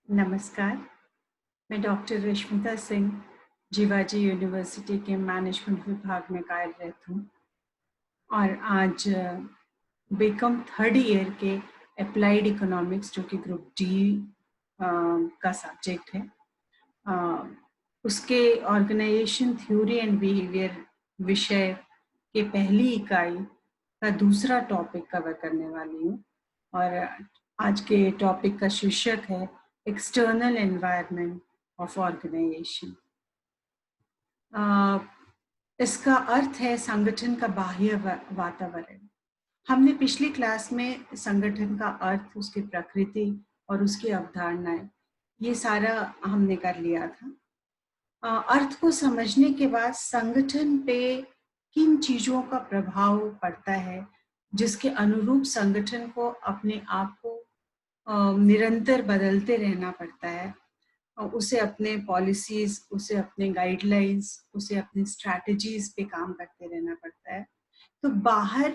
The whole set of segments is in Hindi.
नमस्कार, मैं डॉक्टर रश्मिता सिंह जीवाजी यूनिवर्सिटी के मैनेजमेंट विभाग में कार्यरत हूँ और आज बीकॉम थर्ड ईयर के अप्लाइड इकोनॉमिक्स जो कि ग्रुप डी का सब्जेक्ट है, उसके ऑर्गेनाइजेशन थ्योरी एंड बिहेवियर विषय के पहली इकाई का दूसरा टॉपिक कवर करने वाली हूँ। और आज के टॉपिक का शीर्षक है एक्सटर्नल एनवायरनमेंट ऑफ ऑर्गेनाइजेशन। इसका अर्थ है संगठन का बाह्य वातावरण। हमने पिछली क्लास में संगठन का अर्थ, उसकी प्रकृति और उसकी अवधारणाएं, ये सारा हमने कर लिया था। अर्थ को समझने के बाद संगठन पे किन चीजों का प्रभाव पड़ता है, जिसके अनुरूप संगठन को अपने आप को निरंतर बदलते रहना पड़ता है, उसे अपने पॉलिसीज, उसे अपने गाइडलाइंस, उसे अपनी स्ट्रैटेजीज पे काम करते रहना पड़ता है। तो बाहर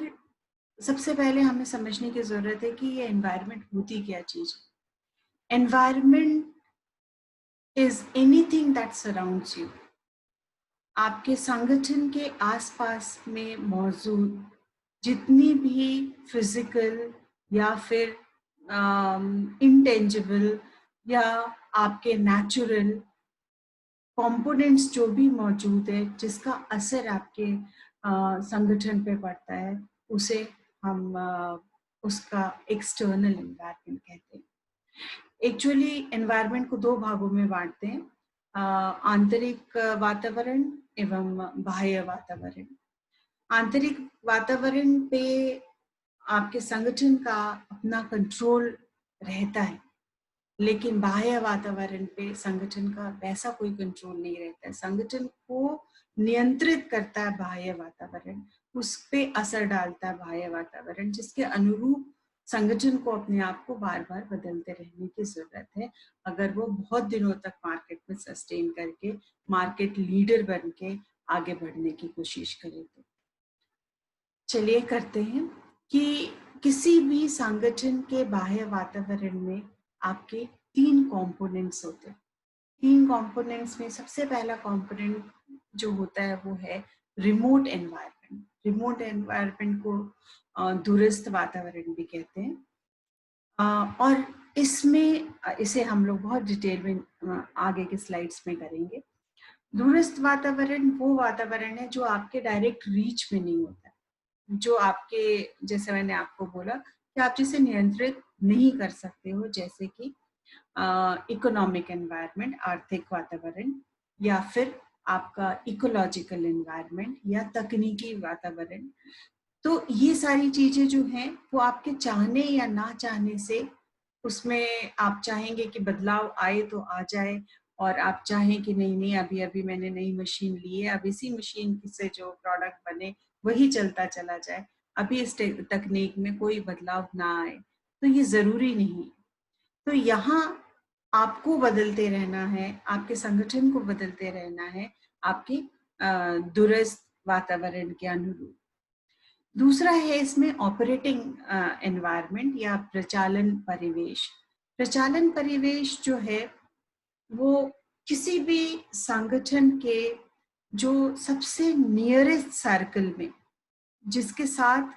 सबसे पहले हमें समझने की जरूरत है कि ये एनवायरनमेंट होती क्या चीज है। Environment is anything that surrounds you. आपके संगठन के आसपास में मौजूद जितनी भी फिजिकल या फिर इंटेंजिबल या आपके नेचुरल कंपोनेंट्स जो भी मौजूद है, जिसका असर आपके संगठन पे पड़ता है, उसे हम उसका एक्सटर्नल एनवायरनमेंट कहते हैं। एक्चुअली एनवायरनमेंट को दो भागों में बांटते हैं, आंतरिक वातावरण एवं बाह्य वातावरण। आंतरिक वातावरण पे आपके संगठन का अपना कंट्रोल रहता है, लेकिन बाह्य वातावरण पे संगठन का वैसा कोई कंट्रोल नहीं रहता है। संगठन को नियंत्रित करता है बाह्य वातावरण, उस पे असर डालता है बाह्य वातावरण, जिसके अनुरूप संगठन को अपने आप को बार बार बदलते रहने की जरूरत है, अगर वो बहुत दिनों तक मार्केट में सस्टेन करके मार्केट लीडर बन के आगे बढ़ने की कोशिश करे। तो चलिए करते हैं कि किसी भी संगठन के बाह्य वातावरण में आपके तीन कंपोनेंट्स होते हैं। तीन कंपोनेंट्स में सबसे पहला कंपोनेंट जो होता है वो है रिमोट एनवायरनमेंट। रिमोट एनवायरनमेंट को दूरस्थ वातावरण भी कहते हैं, और इसमें इसे हम लोग बहुत डिटेल में आगे के स्लाइड्स में करेंगे। दूरस्थ वातावरण वो वातावरण है जो आपके डायरेक्ट रीच में नहीं होता है, जो आपके, जैसे मैंने आपको बोला कि आप जिसे नियंत्रित नहीं कर सकते हो, जैसे कि इकोनॉमिक एनवायरनमेंट, आर्थिक वातावरण, या फिर आपका इकोलॉजिकल एनवायरनमेंट या तकनीकी वातावरण। तो ये सारी चीजें जो हैं वो आपके चाहने या ना चाहने से, उसमें आप चाहेंगे कि बदलाव आए तो आ जाए, और आप चाहें कि नहीं नहीं अभी अभी मैंने नई मशीन ली है, अब इसी मशीन से जो प्रोडक्ट बने वही चलता चला जाए, अभी इस तकनीक में कोई बदलाव ना आए, तो ये जरूरी नहीं है। तो यहाँ आपको बदलते रहना है, आपके संगठन को बदलते रहना है आपके दूरस्थ वातावरण के अनुरूप। दूसरा है इसमें ऑपरेटिंग एनवायरनमेंट या प्रचालन परिवेश। प्रचालन परिवेश जो है वो किसी भी संगठन के जो सबसे नियरेस्ट सर्कल में, जिसके साथ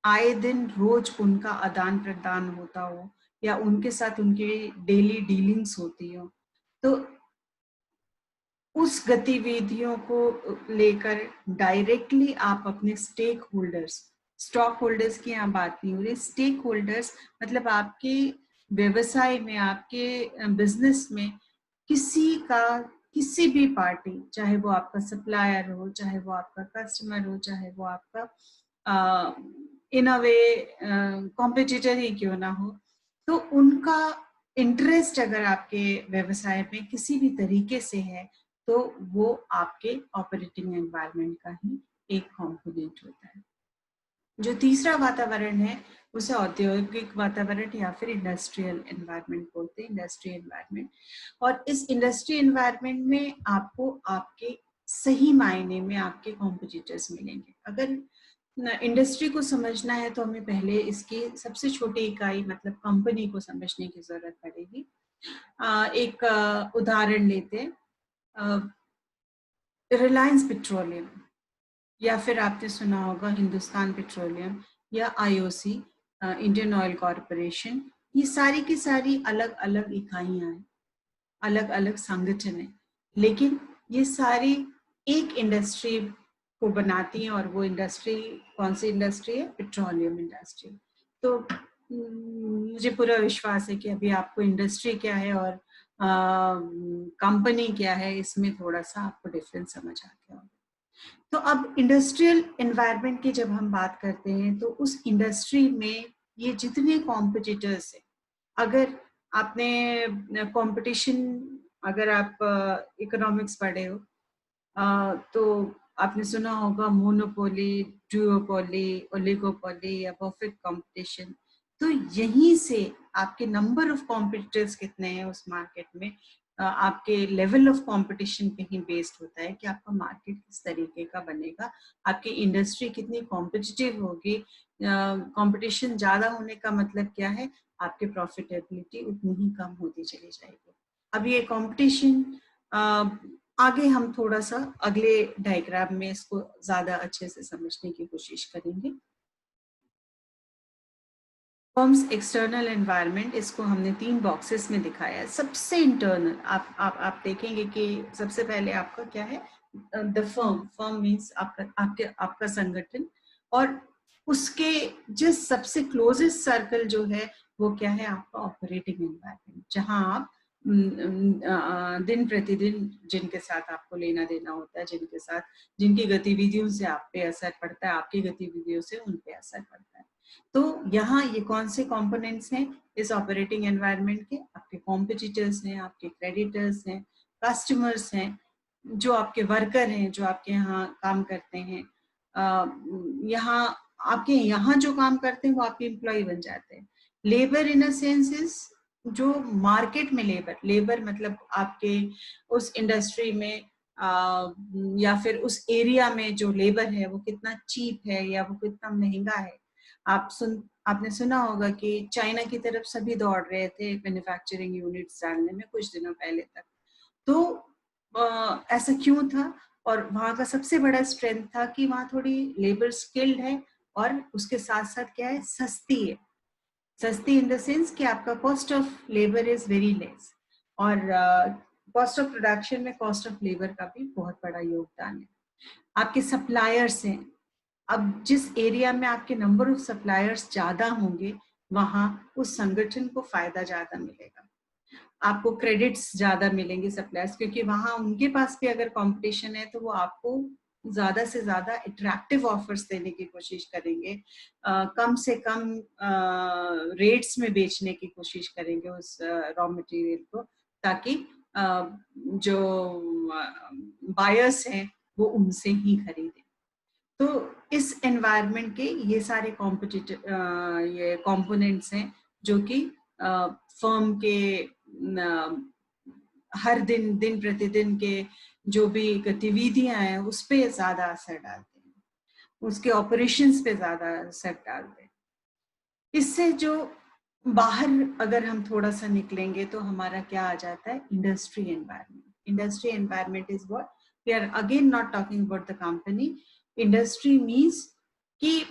आए दिन रोज उनका आदान प्रदान होता हो या उनके साथ उनकी डेली डीलिंग्स होती हो, तो उस गतिविधियों को लेकर डायरेक्टली आप अपने स्टेक होल्डर्स, स्टॉक होल्डर्स की यहाँ बात नहीं हो रही, स्टेक होल्डर्स मतलब आपके व्यवसाय में, आपके बिजनेस में किसी भी पार्टी, चाहे वो आपका सप्लायर हो, चाहे वो आपका कस्टमर हो, चाहे वो आपका इन अ वे कॉम्पिटिटर ही क्यों ना हो, तो उनका इंटरेस्ट अगर आपके व्यवसाय में किसी भी तरीके से है, तो वो आपके ऑपरेटिंग एनवायरनमेंट का ही एक कंपोनेंट होता है। जो तीसरा वातावरण है उसे औद्योगिक वातावरण या फिर इंडस्ट्रियल एनवायरनमेंट बोलते हैं, इंडस्ट्री एनवायरनमेंट। और इस इंडस्ट्री एनवायरनमेंट में आपको आपके सही मायने में आपके कॉम्पिटिटर्स मिलेंगे। अगर इंडस्ट्री को समझना है तो हमें पहले इसकी सबसे छोटी इकाई मतलब कंपनी को समझने की जरूरत पड़ेगी। एक उदाहरण लेते हैं, रिलायंस पेट्रोलियम, या फिर आपने सुना होगा हिंदुस्तान पेट्रोलियम या आईओसी, इंडियन ऑयल कॉरपोरेशन। ये सारी की सारी अलग अलग इकाइयां हैं, अलग अलग संगठन है, लेकिन ये सारी एक इंडस्ट्री को बनाती हैं। और वो इंडस्ट्री कौन सी इंडस्ट्री है? Petroleum industry. तो मुझे पूरा विश्वास है कि अभी आपको इंडस्ट्री क्या है और कंपनी क्या है, इसमें थोड़ा सा आपको डिफरेंस समझ आ गया होगा। तो अब इंडस्ट्रियल एनवायरनमेंट की जब हम बात करते हैं तो उस इंडस्ट्री में ये जितने कॉम्पिटिटर्स हैं, अगर आपने कंपटीशन, अगर आप इकोनॉमिक्स पढ़े हो तो आपने सुना होगा मोनोपोली, ड्यूओपोली, ओलिगोपोली या परफेक्ट कंपटीशन। तो यहीं से आपके नंबर ऑफ कॉम्पिटिटर्स कितने हैं उस मार्केट में, आपके लेवल ऑफ कंपटीशन पे ही बेस्ड होता है कि आपका मार्केट किस तरीके का बनेगा, आपकी इंडस्ट्री कितनी कॉम्पिटिटिव होगी। कंपटीशन ज्यादा होने का मतलब क्या है? आपकी प्रॉफिटेबिलिटी उतनी ही कम होती चली जाएगी। अब ये कंपटीशन आगे हम थोड़ा सा अगले डायग्राम में इसको ज्यादा अच्छे से समझने की कोशिश करेंगे। फर्म्स एक्सटर्नल एनवायरनमेंट, इसको हमने 3 बॉक्सेस में दिखाया है। सबसे इंटरनल आप देखेंगे कि सबसे पहले आपका क्या है? द फर्म मीन्स आपका संगठन, और उसके जिस सबसे क्लोजेस्ट सर्कल जो है वो क्या है? आपका ऑपरेटिंग एनवायरनमेंट, जहां आप दिन प्रतिदिन जिनके साथ आपको लेना देना होता है, जिनके साथ जिनकी गतिविधियों से आप पे असर पड़ता है, आपकी गतिविधियों से उन पे असर पड़ता है। तो यहाँ ये कौन से कंपोनेंट्स हैं इस ऑपरेटिंग एनवायरनमेंट के? आपके कॉम्पिटिटर्स हैं, आपके क्रेडिटर्स हैं, कस्टमर्स हैं, जो आपके वर्कर हैं, जो आपके यहाँ काम करते हैं। यहाँ आपके यहाँ जो काम करते हैं वो आपके एम्प्लॉय बन जाते हैं। Labour in a sense is जो मार्केट में लेबर मतलब आपके उस इंडस्ट्री में या फिर उस एरिया में जो लेबर है वो कितना चीप है या वो कितना महंगा है। आपने सुना होगा कि चाइना की तरफ सभी दौड़ रहे थे मैन्युफैक्चरिंग यूनिट्स डालने में कुछ दिनों पहले तक। तो ऐसा क्यों था? और वहां का सबसे बड़ा स्ट्रेंथ था कि वहां थोड़ी लेबर स्किल्ड है और उसके साथ साथ क्या है? सस्ती है। सस्ती इन द सेंस कि आपका cost of labour is very less, और कॉस्ट ऑफ प्रोडक्शन में कॉस्ट ऑफ लेबर का भी बहुत बड़ा योगदान है। आपके सप्लायर्स हैं, अब जिस एरिया में आपके नंबर ऑफ सप्लायर्स ज्यादा होंगे वहां उस संगठन को फायदा ज्यादा मिलेगा, आपको क्रेडिट्स ज्यादा मिलेंगे सप्लायर्स, क्योंकि वहां उनके पास भी अगर कंपटीशन है तो वो आपको ज्यादा से ज्यादा अट्रैक्टिव ऑफर्स देने की कोशिश करेंगे, कम से कम रेट्स में बेचने की कोशिश करेंगे उस रॉ मटेरियल को, ताकि जो बायर्स हैं वो उनसे ही खरीदें। तो इस एनवायरनमेंट के ये सारे ये कंपोनेंट्स हैं जो कि फर्म के हर दिन प्रतिदिन के जो भी गतिविधियां हैं उस पर ज्यादा असर डालते हैं, उसके ऑपरेशंस पे ज्यादा असर डालते हैं। इससे जो बाहर अगर हम थोड़ा सा निकलेंगे तो हमारा क्या आ जाता है? Industry environment. Industry environment is what we are again not talking about the company. Industry means कि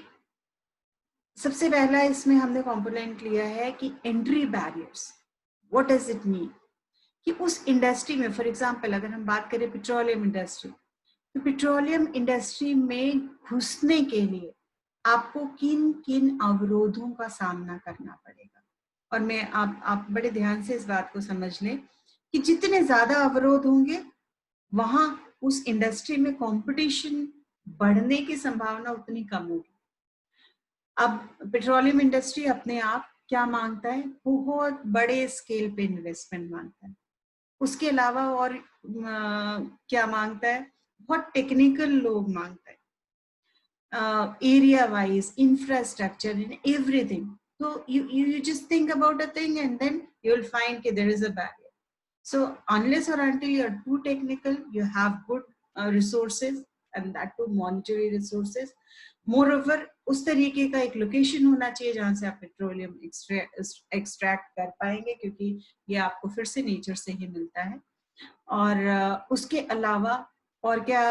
सबसे पहला इसमें हमने कंपोनेंट लिया है कि entry barriers. What does it mean? कि उस इंडस्ट्री में, फॉर एग्जांपल अगर हम बात करें पेट्रोलियम इंडस्ट्री, तो पेट्रोलियम इंडस्ट्री में घुसने के लिए आपको किन किन अवरोधों का सामना करना पड़ेगा। और मैं आप बड़े ध्यान से इस बात को समझ लें कि जितने ज्यादा अवरोध होंगे वहां उस इंडस्ट्री में कंपटीशन बढ़ने की संभावना उतनी कम होगी। अब पेट्रोलियम इंडस्ट्री अपने आप क्या मांगता है? बहुत बड़े स्केल पे इन्वेस्टमेंट मांगता है। उसके अलावा और क्या मांगता है? बहुत टेक्निकल लोग मांगता है, area wise infrastructure in everything. So you just think about a thing and then you'll find that there is a barrier. So unless or until you're too technical, you have good resources, and that too monetary resources. Moreover, उस तरीके का एक लोकेशन होना चाहिए जहाँ से आप पेट्रोलियम एक्सट्रैक्ट कर पाएंगे, क्योंकि ये आपको फिर से नेचर से ही मिलता है। और उसके अलावा और क्या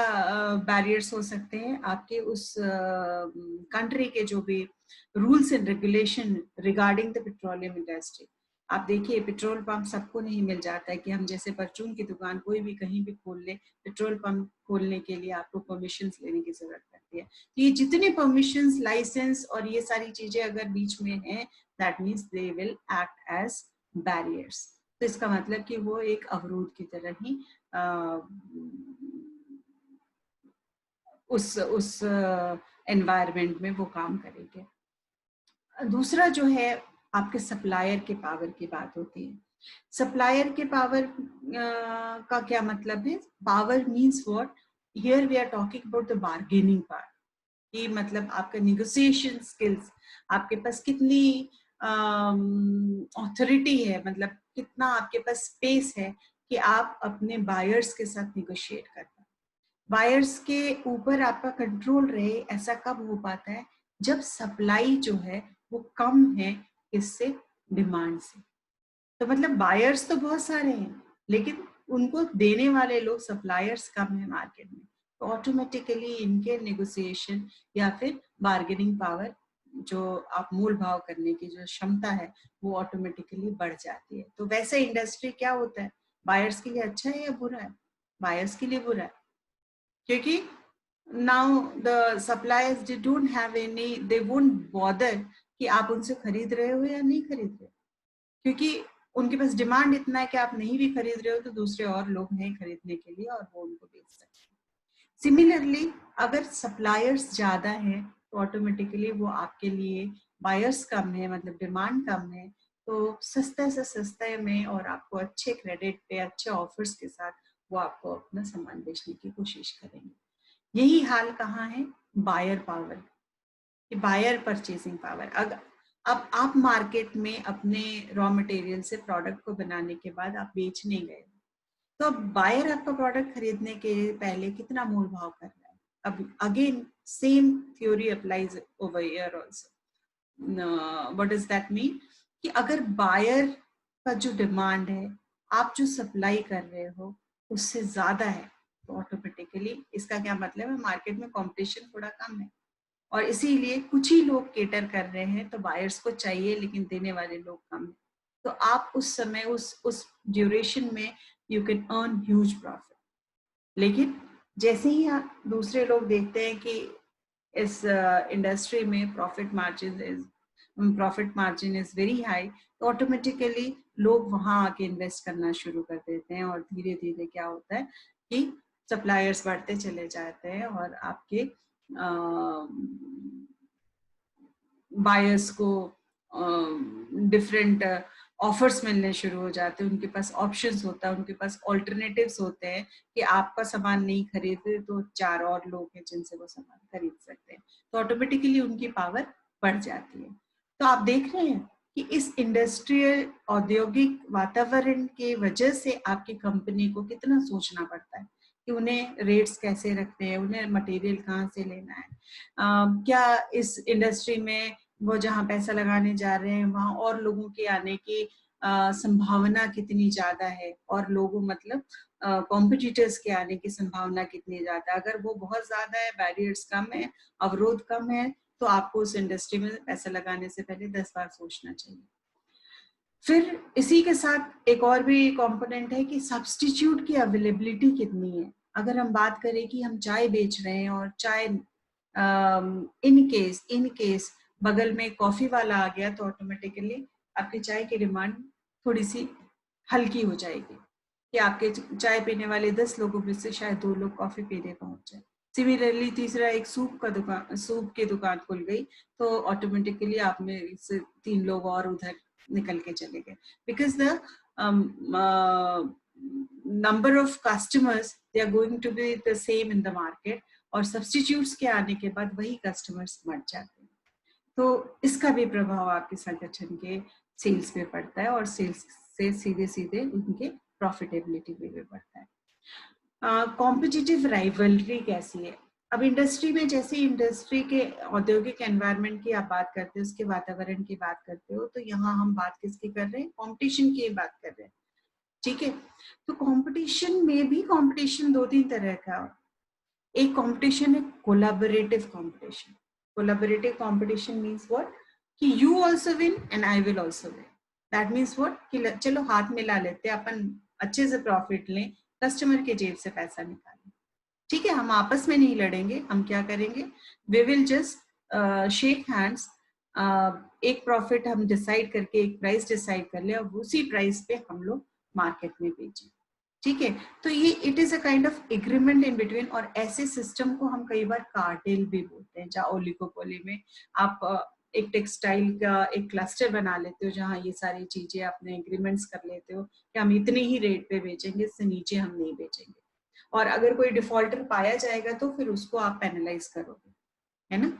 बैरियर्स हो सकते हैं आपके उस कंट्री के जो भी rules and regulation regarding the petroleum industry. आप देखिए पेट्रोल पंप सबको नहीं मिल जाता है कि हम जैसे परचून की दुकान कोई भी कहीं भी खोल ले, पेट्रोल पंप खोलने के लिए आपको परमिशंस लेने की जरूरत पड़ती है। तो ये जितने परमिशंस, लाइसेंस और ये सारी चीजें अगर बीच में हैं, that means they will act as barriers. तो इसका मतलब कि वो एक अवरोध की तरह ही उस एनवायरनमेंट में वो काम करेंगे। दूसरा जो है आपके सप्लायर के पावर की बात होती है। सप्लायर के पावर का क्या मतलब है? Power means what? Here we are talking about the bargaining power, कि मतलब आपका निगोशिएशन स्किल्स, आपके पास कितनी ऑथोरिटी है, मतलब कितना आपके पास स्पेस है कि आप अपने बायर्स के साथ निगोशिएट कर पाए। बायर्स के ऊपर आपका कंट्रोल रहे, ऐसा कब हो पाता है? जब सप्लाई जो है वो कम है इससे, डिमांड से। तो मतलब बायर्स तो बहुत सारे हैं, लेकिन उनको देने वाले लोग, सप्लायर्स, कम है मार्केट में। तो ऑटोमेटिकली इनके नेगोशिएशन या फिर बार्गेनिंग पावर, जो आप मूल भाव करने की जो क्षमता है, वो ऑटोमेटिकली बढ़ जाती है। तो वैसे इंडस्ट्री क्या होता है, बायर्स के लिए अच्छा है या बुरा है? बायर्स के लिए बुरा है, क्योंकि now the suppliers they don't have any, they won't bother कि आप उनसे खरीद रहे हो या नहीं खरीद रहे हो, क्योंकि उनके पास डिमांड इतना है कि आप नहीं भी खरीद रहे हो तो दूसरे और लोग हैं खरीदने के लिए और वो उनको बेच सकते हैं। सिमिलरली अगर सप्लायर्स ज्यादा हैं तो ऑटोमेटिकली वो आपके लिए, बायर्स कम है मतलब डिमांड कम है, तो सस्ते से सस्ते में और आपको अच्छे क्रेडिट पे, अच्छे ऑफर्स के साथ वो आपको अपना सामान बेचने की कोशिश करेंगे। यही हाल कहाँ है? Buyer power, buyer purchasing power. अब आप मार्केट में अपने रॉ मटेरियल से प्रोडक्ट को बनाने के बाद आप बेचने गए, तो अब बायर आपका प्रोडक्ट खरीदने के पहले कितना मोल भाव कर रहा है? अब again same theory applies over here also. What does that mean? कि अगर बायर का जो डिमांड है, आप जो सप्लाई कर रहे हो उससे ज्यादा है, तो ऑटोमेटिकली इसका क्या मतलब है? मार्केट में कंपटीशन थोड़ा कम है और इसीलिए कुछ ही लोग केटर कर रहे हैं, तो बायर्स को चाहिए लेकिन देने वाले लोग कम हैं। तो आप उस समय उस ड्यूरेशन में you can earn huge profit. लेकिन जैसे ही आप दूसरे लोग देखते हैं कि इस इंडस्ट्री में profit margin is very high, तो ऑटोमेटिकली लोग वहां आके इन्वेस्ट करना शुरू कर देते हैं और धीरे धीरे क्या होता है कि सप्लायर्स बढ़ते चले जाते हैं और आपके बायर्स को डिफरेंट ऑफर्स मिलने शुरू हो जाते हैं, उनके पास ऑप्शंस होता है, उनके पास ऑल्टरनेटिव्स होते हैं कि आपका सामान नहीं खरीदे तो 4 और लोग हैं जिनसे वो सामान खरीद सकते हैं, तो ऑटोमेटिकली उनकी पावर बढ़ जाती है। तो आप देख रहे हैं कि इस इंडस्ट्रियल औद्योगिक वातावरण के वजह से आपकी कंपनी को कितना सोचना पड़ता है कि उन्हें रेट्स कैसे रखते हैं, उन्हें मटेरियल कहाँ से लेना है, क्या इस इंडस्ट्री में वो जहाँ पैसा लगाने जा रहे हैं वहां और लोगों के आने की संभावना कितनी ज्यादा है, और लोगों मतलब कॉम्पिटिटर्स के आने की संभावना कितनी ज्यादा है। अगर वो बहुत ज्यादा है, बैरियर्स कम है, अवरोध कम है, तो आपको उस इंडस्ट्री में पैसा लगाने से पहले 10 बार सोचना चाहिए। फिर इसी के साथ एक और भी कंपोनेंट है कि सब्स्टिट्यूट की अवेलेबिलिटी कितनी है। अगर हम बात करें कि हम चाय बेच रहे हैं और चाय इन केस बगल में कॉफी वाला आ गया, तो ऑटोमेटिकली आपकी चाय की डिमांड थोड़ी सी हल्की हो जाएगी कि आपके चाय पीने वाले 10 लोगों में से शायद 2 लोग कॉफी पीने पहुंच जाए। सिमिलरली तीसरा एक सूप की दुकान खुल गई, तो ऑटोमेटिकली आप में से 3 लोग और उधर निकल के चले गए, because the number of customers, they are going to be the same in the market, और सब्स्टिट्यूट्स के आने के बाद वही कस्टमर्स मर जाते हैं। तो इसका भी प्रभाव आपके संगठन के सेल्स पे पड़ता है और सेल्स से सीधे सीधे उनके प्रॉफिटेबिलिटी पे भी पड़ता है। कॉम्पिटिटिव राइवलरी कैसी है? अब इंडस्ट्री में, जैसे इंडस्ट्री के औद्योगिक एनवायरनमेंट की आप बात करते हो, उसके वातावरण की बात करते हो, तो यहाँ हम बात किसकी कर रहे हैं? कंपटीशन की बात कर रहे हैं, ठीक है। तो कंपटीशन में भी कंपटीशन दो तीन तरह का, एक कंपटीशन है collaborative competition. Collaborative competition means what, कि you also win and I will also win. That means what, कि चलो हाथ मिला लेते हैं, अपन अच्छे से प्रॉफिट लें, कस्टमर के जेब से पैसा निकालें, ठीक है। हम आपस में नहीं लड़ेंगे, हम क्या करेंगे, we will just shake hands, एक प्रॉफिट हम डिसाइड करके, एक प्राइस डिसाइड कर ले और उसी प्राइस पे हम लोग मार्केट में बेचें, ठीक है। तो ये it is a kind of agreement in between. और ऐसे सिस्टम को हम कई बार कार्टेल भी बोलते हैं, जहाँ ओलिगोपोली में आप एक टेक्सटाइल का एक क्लस्टर बना लेते हो, जहाँ ये सारी चीजें अपने एग्रीमेंट्स कर लेते हो कि हम इतने ही रेट पे बेचेंगे, इससे नीचे हम नहीं बेचेंगे। और अगर कोई डिफॉल्टर पाया जाएगा तो फिर उसको आप पेनलाइज करोगे, है ना।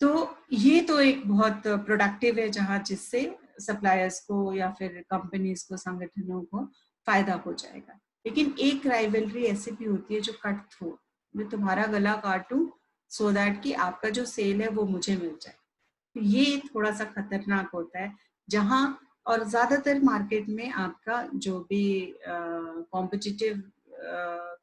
तो ये तो एक बहुत प्रोडक्टिव है, जहाँ जिससे सप्लायर्स को या फिर कंपनीज को, संगठनों को फायदा हो जाएगा। लेकिन एक राइवलरी ऐसी भी होती है जो कट थ्रू, मैं तुम्हारा गला काटूं सो दैट कि आपका जो सेल है वो मुझे मिल जाए। तो ये थोड़ा सा खतरनाक होता है, जहाँ और ज्यादातर मार्केट में आपका जो भी कॉम्पिटिटिव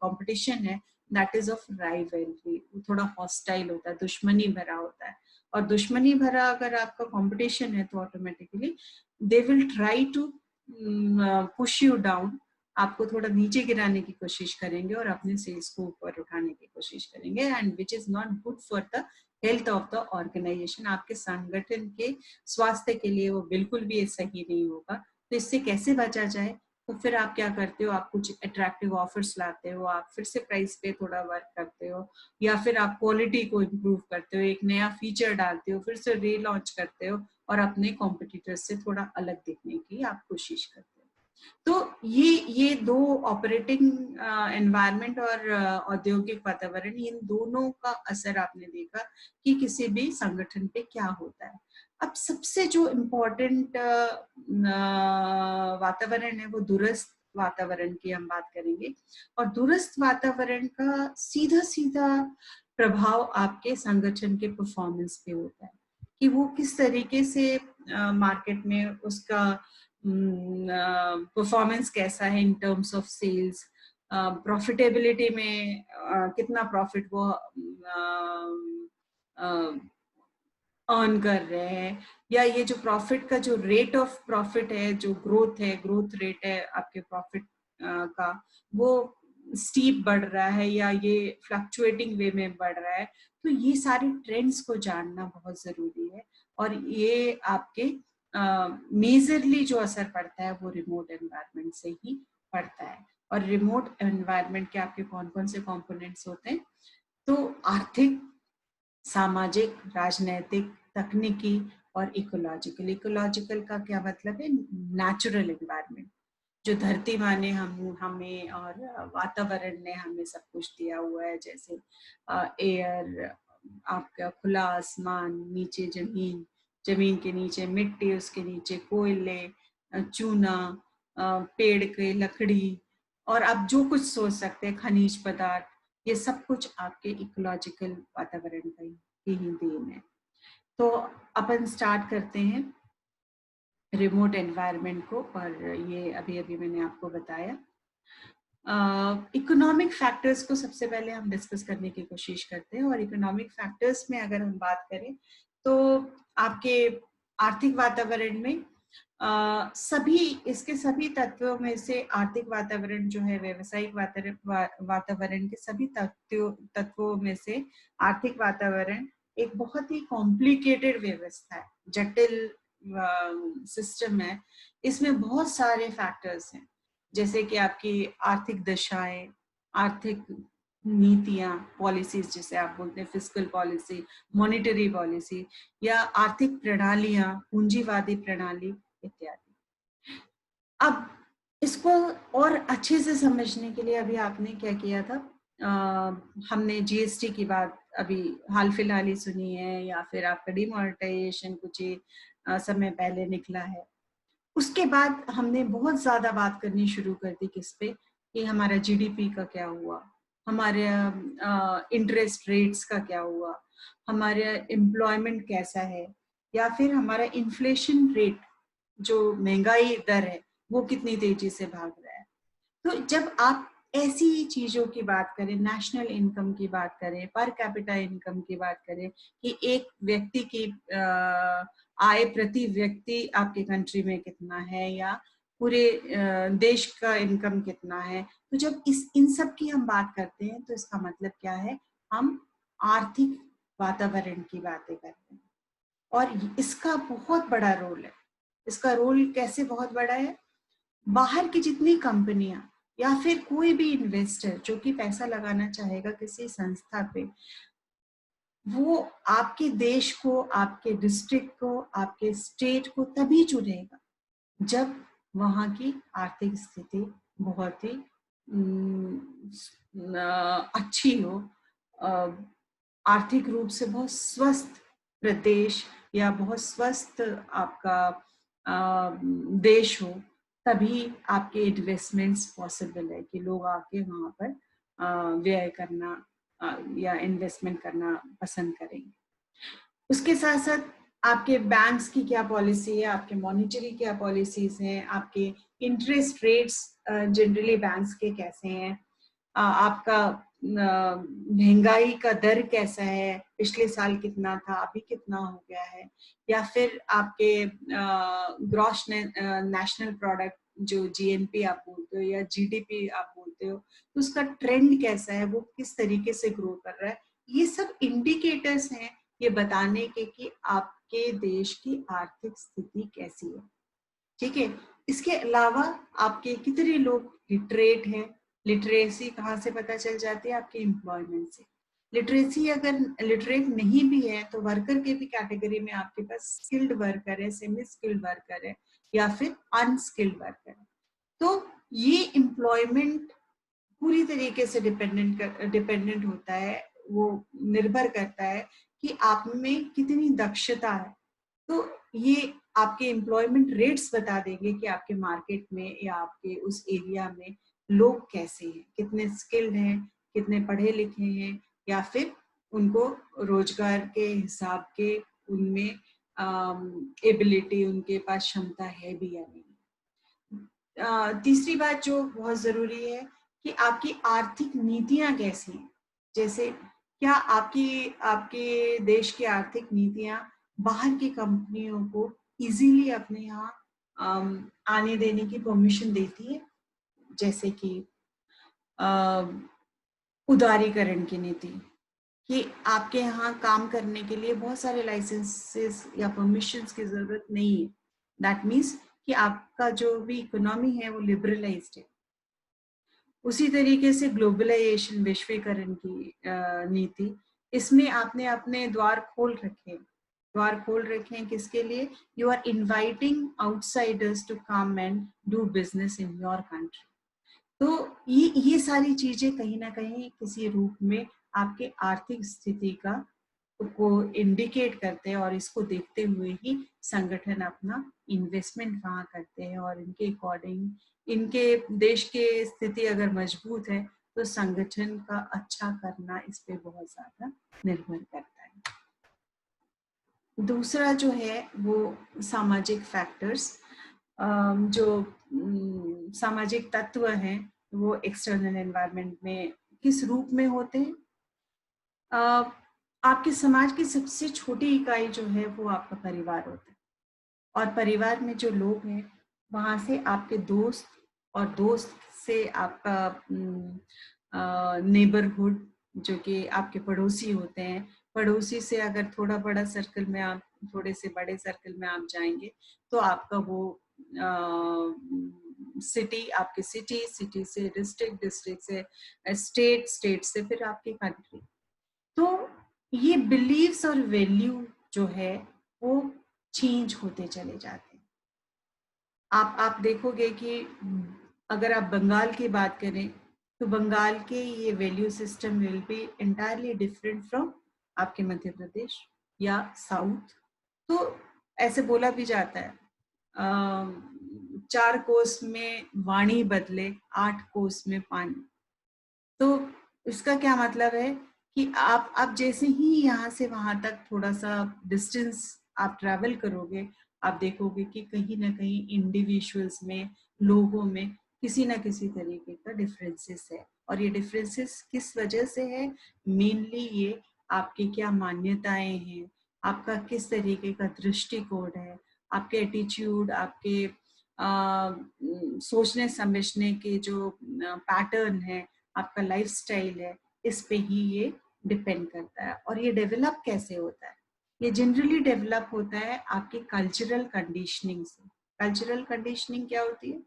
कंपटीशन है, दैट इज ऑफ राइवलरी, वो थोड़ा हॉस्टाइल होता है, दुश्मनी भरा होता है। और दुश्मनी भरा अगर आपका कंपटीशन है तो automatically they will try to push you down, आपको थोड़ा नीचे गिराने की कोशिश करेंगे और अपने सेल्स को ऊपर उठाने की कोशिश करेंगे, and which is not good for the health of the organisation. आपके संगठन के स्वास्थ्य के लिए वो बिल्कुल भी सही नहीं होगा। तो इससे कैसे बचा जाए, तो फिर आप क्या करते हो, आप कुछ अट्रैक्टिव ऑफर्स लाते हो, आप फिर से प्राइस पे थोड़ा वर्क करते हो, या फिर आप क्वालिटी को इम्प्रूव करते हो, एक नया फीचर डालते हो, फिर से रीलॉन्च करते हो और अपने कॉम्पिटिटर्स से थोड़ा अलग दिखने की आप कोशिश करते हो। तो ये दो ऑपरेटिंग एनवायरनमेंट और औद्योगिक वातावरण, इन दोनों का असर आपने देखा कि किसी भी संगठन पे क्या होता है। अब सबसे जो इम्पोर्टेंट वातावरण है वो दूरस्थ वातावरण की हम बात करेंगे। और दूरस्थ वातावरण का सीधा सीधा प्रभाव आपके संगठन के परफॉर्मेंस पे होता है, कि वो किस तरीके से मार्केट में उसका परफॉर्मेंस कैसा है in terms of sales, profitability में कितना प्रॉफिट वो अर्न कर रहे हैं, या ये जो प्रॉफिट का जो रेट ऑफ प्रॉफिट है, जो ग्रोथ है, ग्रोथ रेट है आपके प्रॉफिट का, वो स्टीप बढ़ रहा है या ये फ्लक्चुएटिंग वे में बढ़ रहा है। तो ये सारे ट्रेंड्स को जानना बहुत जरूरी है। और ये आपके मेजरली जो असर पड़ता है वो रिमोट एनवायरनमेंट से ही पड़ता है। और रिमोट एनवायरनमेंट के आपके कौन कौन से कंपोनेंट्स होते हैं, तो आर्थिक, सामाजिक, राजनैतिक, तकनीकी और इकोलॉजिकल। इकोलॉजिकल का क्या मतलब है, नेचुरल एनवायरनमेंट, जो धरती माँ ने हमें और वातावरण ने हमें सब कुछ दिया हुआ है, जैसे एयर, आपका खुला आसमान, नीचे जमीन, जमीन के नीचे मिट्टी, उसके नीचे कोयले, चूना, पेड़ के लकड़ी, और आप जो कुछ सोच सकते हैं, खनिज पदार्थ, ये सब कुछ आपके इकोलॉजिकल वातावरण का ही देन है। तो अपन स्टार्ट करते हैं रिमोट एनवायरनमेंट को, और ये अभी अभी मैंने आपको बताया। इकोनॉमिक फैक्टर्स को सबसे पहले हम डिस्कस करने की कोशिश करते हैं। और इकोनॉमिक फैक्टर्स में अगर हम बात करें तो आपके आर्थिक वातावरण में सभी, इसके सभी तत्वों में से आर्थिक वातावरण जो है, व्यवसायिक वातावरण के सभी तत्वों में से आर्थिक वातावरण एक बहुत ही कॉम्प्लिकेटेड व्यवस्था है, जटिल सिस्टम है। इसमें बहुत सारे फैक्टर्स हैं, जैसे कि आपकी आर्थिक दशाएं, आर्थिक नीतियां, पॉलिसीज जिसे आप बोलते हैं, फिस्कल पॉलिसी, मॉनेटरी पॉलिसी, या आर्थिक प्रणालियां, पूंजीवादी प्रणाली इत्यादि। अब इसको और अच्छे से समझने के लिए अभी आपने क्या किया था, हमने जीएसटी की बात अभी हाल फिलहाल ही सुनी है, या फिर आपका डिमोनेटाइजेशन कुछ ही समय पहले निकला है। उसके बाद हमने बहुत ज्यादा बात करनी शुरू कर दी किस पे, कि हमारा जीडीपी का क्या हुआ, हमारे इंटरेस्ट रेट्स का क्या हुआ, हमारा एम्प्लॉयमेंट कैसा है, या फिर हमारा इन्फ्लेशन रेट, जो महंगाई दर है, वो कितनी तेजी से भाग रहा है। तो जब आप ऐसी चीजों की बात करें, नेशनल इनकम की बात करें, पर कैपिटा इनकम की बात करें कि एक व्यक्ति की आय प्रति व्यक्ति आपके कंट्री में कितना है, या पूरे देश का इनकम कितना है, तो जब इन सब की हम बात करते हैं तो इसका मतलब क्या है, हम आर्थिक वातावरण की बातें करते हैं। और इसका बहुत बड़ा रोल है। इसका रोल कैसे बहुत बड़ा है? बाहर की जितनी कंपनियां या फिर कोई भी इन्वेस्टर जो कि पैसा लगाना चाहेगा किसी संस्था पे, वो आपके देश को, आपके डिस्ट्रिक्ट को, आपके स्टेट को तभी चुनेगा जब वहां की आर्थिक स्थिति बहुत ही अच्छी हो, आर्थिक रूप से बहुत स्वस्थ प्रदेश या बहुत स्वस्थ आपका देश हो, तभी आपके इन्वेस्टमेंट्स पॉसिबल है कि लोग आके वहां पर व्यय करना या इन्वेस्टमेंट करना पसंद करेंगे। उसके साथ साथ आपके बैंक्स की क्या पॉलिसी है, आपके मॉनेटरी क्या पॉलिसीज हैं, आपके इंटरेस्ट रेट्स जनरली बैंक्स के कैसे हैं, आपका महंगाई का दर कैसा है, पिछले साल कितना था, अभी कितना हो गया है, या फिर आपके ग्रॉस नेशनल प्रोडक्ट जो जीएनपी आप बोलते हो या जीडीपी आप बोलते हो, तो उसका ट्रेंड कैसा है, वो किस तरीके से ग्रो कर रहा है। ये सब इंडिकेटर्स हैं ये बताने के कि आपके देश की आर्थिक स्थिति कैसी है। ठीक है। इसके अलावा आपके कितने लोग लिटरेट हैं, लिटरेसी कहाँ से पता चल जाती है? आपके एम्प्लॉयमेंट से। लिटरेसी अगर लिटरेट नहीं भी है तो वर्कर के भी कैटेगरी में आपके पास स्किल्ड वर्कर है, सेमी स्किल्ड वर्कर है, या फिर अनस्किल्ड वर्कर है। तो ये एम्प्लॉयमेंट पूरी तरीके से डिपेंडेंट होता है, वो निर्भर करता है कि आप में कितनी दक्षता है। तो ये आपके एम्प्लॉयमेंट रेट्स बता देंगे कि आपके मार्केट में या आपके उस एरिया में लोग कैसे हैं, कितने स्किल्ड हैं, कितने पढ़े लिखे हैं, या फिर उनको रोजगार के हिसाब के उनमें एबिलिटी, उनके पास क्षमता है भी या नहीं। तीसरी बात जो बहुत जरूरी है कि आपकी आर्थिक नीतियां कैसी हैं। जैसे क्या आपकी आपके देश की आर्थिक नीतियां बाहर की कंपनियों को इजीली अपने यहाँ आने देने की परमिशन देती है? जैसे कि उदारीकरण की नीति, कि आपके यहाँ काम करने के लिए बहुत सारे लाइसेंसेस या परमिशंस की जरूरत नहीं है। दैट मीन्स कि आपका जो भी इकोनॉमी है वो लिबरलाइज्ड है। उसी तरीके से ग्लोबलाइजेशन, वैश्वीकरण की नीति, इसमें आपने अपने द्वार खोल रखे हैं। द्वार खोल रखे हैं किसके लिए? You are inviting outsiders to come and do business in your country. तो ये सारी चीजें कहीं ना कहीं किसी रूप में आपके आर्थिक स्थिति को इंडिकेट करते हैं, और इसको देखते हुए ही संगठन अपना इन्वेस्टमेंट वहां करते हैं, और इनके अकॉर्डिंग इनके देश की स्थिति अगर मजबूत है तो संगठन का अच्छा करना इस पे बहुत ज्यादा निर्भर करता है। दूसरा जो है वो सामाजिक फैक्टर्स, जो सामाजिक तत्व हैं वो एक्सटर्नल एनवायरनमेंट में किस रूप में होते हैं? आपके समाज की सबसे छोटी इकाई जो है वो आपका परिवार होता है, और परिवार में जो लोग हैं वहां से आपके दोस्त, और दोस्त से आपका नेबरहुड जो कि आपके पड़ोसी होते हैं। पड़ोसी से अगर थोड़ा बड़ा सर्कल में आप, थोड़े से बड़े सर्कल में आप जाएंगे तो आपका वो सिटी, आपकी सिटी, सिटी से डिस्ट्रिक्ट, डिस्ट्रिक्ट से स्टेट, स्टेट से फिर आपकी कंट्री। तो ये बिलीव्स और वैल्यू जो है वो चेंज होते चले जाते हैं। आप देखोगे कि अगर आप बंगाल की बात करें तो बंगाल के ये value system will be entirely different from आपके मध्य प्रदेश या साउथ। तो ऐसे बोला भी जाता है 4 कोस में वाणी बदले, 8 कोस में पानी। तो इसका क्या मतलब है कि आप जैसे ही यहाँ से वहां तक थोड़ा सा डिस्टेंस आप ट्रैवल करोगे, आप देखोगे कि कहीं ना कहीं इंडिविजुअल्स में, लोगों में किसी ना किसी तरीके का डिफरेंसेस है। और ये डिफरेंसेस किस वजह से है? मेनली ये आपकी क्या मान्यताएं हैं, आपका किस तरीके का दृष्टिकोण है, आपके एटीट्यूड, आपके सोचने समझने के जो पैटर्न है, आपका लाइफस्टाइल है, इस पे ही ये डिपेंड करता है। और ये डेवलप कैसे होता है? ये जनरली डेवलप होता है आपके कल्चरल कंडीशनिंग से। कल्चरल कंडीशनिंग क्या होती है?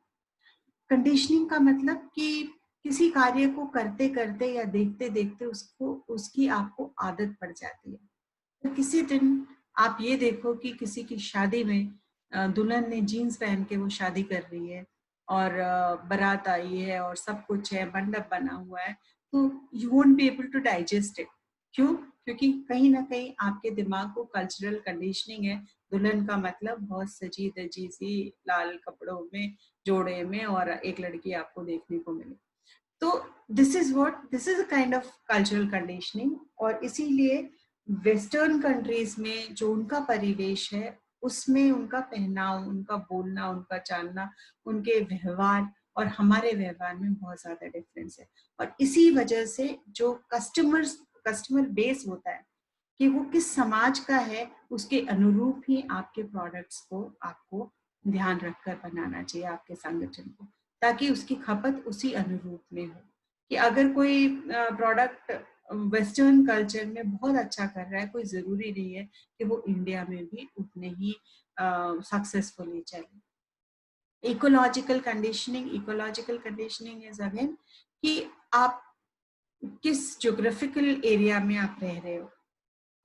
कंडीशनिंग का मतलब कि किसी कार्य को करते करते या देखते देखते उसको उसकी आपको आदत पड़ जाती है। तो किसी दिन आप ये देखो कि किसी की शादी में दुल्हन ने जीन्स पहन के वो शादी कर रही है और बारात आई है और सब कुछ है, मंडप बना हुआ है, तो you won't be able to digest it. क्यों? क्योंकि कहीं ना कहीं आपके दिमाग को कल्चरल कंडीशनिंग है, दुल्हन का मतलब बहुत सजी धजी सी लाल कपड़ों में, जोड़े में, और एक लड़की आपको देखने को मिले। तो this is a kind of cultural conditioning. और इसीलिए वेस्टर्न कंट्रीज में जो उनका परिवेश है, उसमें उनका पहनाव, उनका बोलना, उनका चालना, उनके व्यवहार और हमारे व्यवहार में बहुत ज्यादा डिफरेंस है। और इसी वजह से जो कस्टमर बेस होता है कि वो किस समाज का है, उसके अनुरूप ही आपके प्रोडक्ट्स को आपको ध्यान रखकर बनाना चाहिए, आपके संगठन को, ताकि उसकी खपत उसी अनुरूप में हो। कि अगर कोई प्रोडक्ट वेस्टर्न कल्चर में बहुत अच्छा कर रहा है, कोई जरूरी नहीं है कि वो इंडिया में भी उतने ही सक्सेसफुली चले। इकोलॉजिकल कंडीशनिंग इज अगेन कि आप किस ज्योग्राफिकल एरिया में आप रह रहे हो।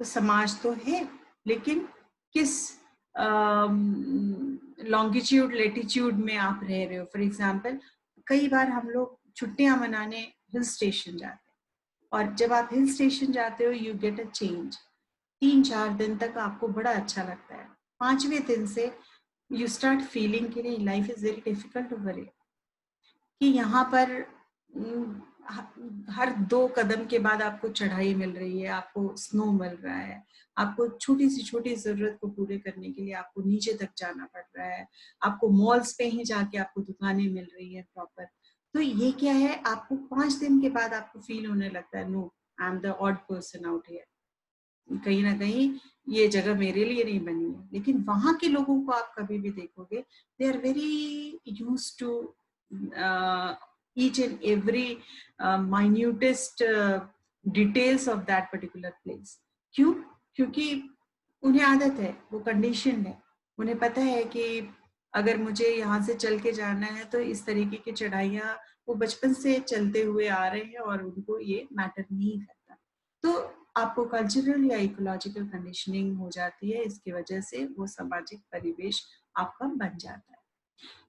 तो समाज तो है, लेकिन किस लॉन्गिट्यूड लेटीट्यूड में आप रह रहे हो। फॉर एग्जाम्पल, कई बार हम लोग छुट्टियां मनाने हिल स्टेशन जाते हैं, और जब आप हिल स्टेशन जाते हो यू गेट अ चेंज। 3-4 दिन तक आपको बड़ा अच्छा लगता है, 5वें दिन से यू स्टार्ट फीलिंग कि नहीं, life is very difficult over here. कि यहाँ पर हर 2 कदम के बाद आपको चढ़ाई मिल रही है, आपको स्नो मिल रहा है, आपको छोटी सी छोटी जरूरत को पूरे करने के लिए आपको नीचे तक जाना पड़ रहा है, आपको मॉल्स पे ही जाके आपको दुकानें मिल रही है प्रॉपर। तो ये क्या है, आपको 5 दिन के बाद आपको फील होने लगता है, no, I am the odd person out here, कहीं ना कहीं ये जगह मेरे लिए नहीं बनी है। लेकिन वहां के लोगों को आप कभी भी देखोगे, they are very use to each and every minutest details of that particular place. क्यों? क्योंकि उन्हें आदत है, वो कंडीशन है, उन्हें पता है कि अगर मुझे यहाँ से चल के जाना है तो इस तरीके की चढ़ाइयाँ वो बचपन से चलते हुए आ रहे हैं और उनको ये मैटर नहीं करता। तो आपको कल्चरल या इकोलॉजिकल कंडीशनिंग हो जाती है, इसकी वजह से वो सामाजिक परिवेश आपका बन जाता है।